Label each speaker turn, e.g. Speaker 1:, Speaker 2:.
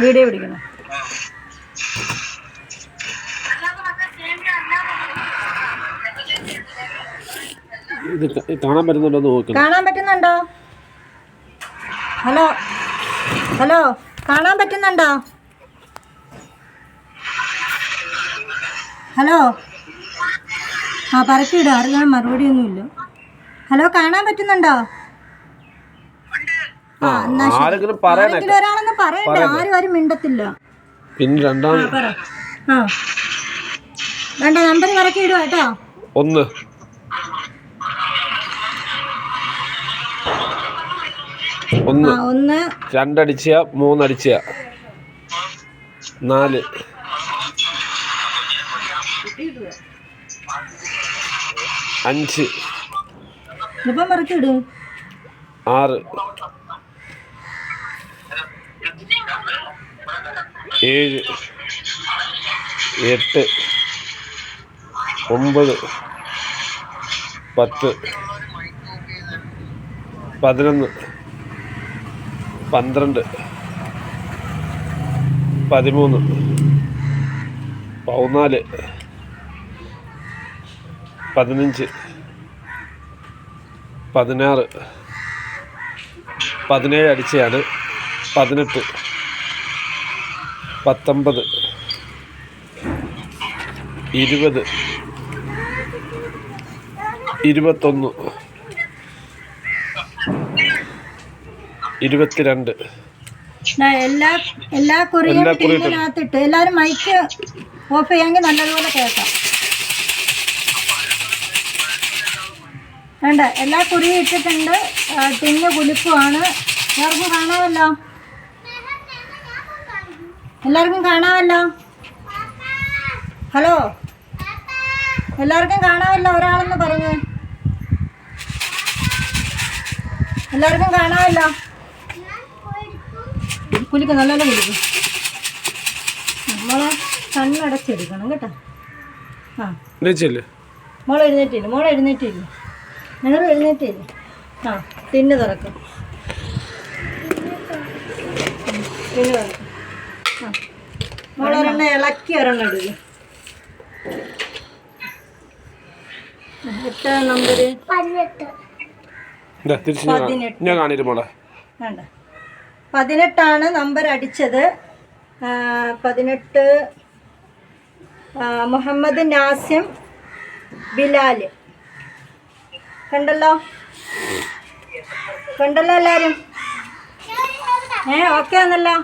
Speaker 1: Video പിടിക്കണം.
Speaker 2: ഇത് കാണാൻ പറ്റുന്നുണ്ടോ നോക്കണം.
Speaker 1: കാണാൻ പറ്റുന്നുണ്ടോ? ഹലോ ഹലോ, കാണാൻ പറ്റുന്നുണ്ടോ? ഹലോ, ആ പറക്കിയിടുക, അറിയാൻ മറുപടിയൊന്നുമില്ല. ഹലോ, കാണാൻ പറ്റുന്നുണ്ടോ?
Speaker 2: ആരെങ്കിലും
Speaker 1: ഒരാളൊന്നും പറയണ്ട, ആരും മിണ്ടത്തില്ല.
Speaker 2: പിന്നെ രണ്ടാമത്
Speaker 1: വേണ്ട, നമ്പർ കറക്കി ഇടുക കേട്ടോ.
Speaker 2: 1 2 അടിച്ച 3 അടിച്ച 4 5
Speaker 1: ഇപ്പം പറക്കിയിടുക
Speaker 2: 6 7 8 9 10 11 12 13 14 15 16 17 അടിച്ചയാണ് 18 19 20 21 22
Speaker 1: എല്ലാ കുറിയിനകത്തിട്ട് എല്ലാവരും മൈക്ക് ഓഫ് ചെയ്യാമെങ്കിൽ നല്ലതുപോലെ കേൾക്കാം. വേണ്ട, എല്ലാ കുറിയും ഇട്ടിട്ടുണ്ട്. ടിന്ന് കുലുക്കുവാണ്. എല്ലാവർക്കും കാണാമല്ലോ, എല്ലാവർക്കും കാണാമല്ലോ. ഹലോ, എല്ലാവർക്കും കാണാമല്ലോ. ഒരാളെന്ന് പറഞ്ഞു, എല്ലാവർക്കും കാണാമല്ലോ. കുലിക്ക് നല്ലോണം കുലിക്കും. നമ്മളെ കണ്ണടച്ചെടുക്കണം കേട്ടോ. മോളെ എഴുന്നേറ്റില്ല, ഞങ്ങൾ എഴുന്നേറ്റില്ല. തിന്ന് തുറക്കും, തിന്ന് തുറക്കും. മോളൊരെണ്ണം ഇളക്കി ഒരെണ്ണം എടുക്കും. എത്ര നമ്പര്? 18 നമ്പർ അടിച്ചത്. 18 മുഹമ്മദ് നാസിം ബിലാൽ. കണ്ടല്ലോ എല്ലാവരും? ഓക്കെ ആണല്ലോ.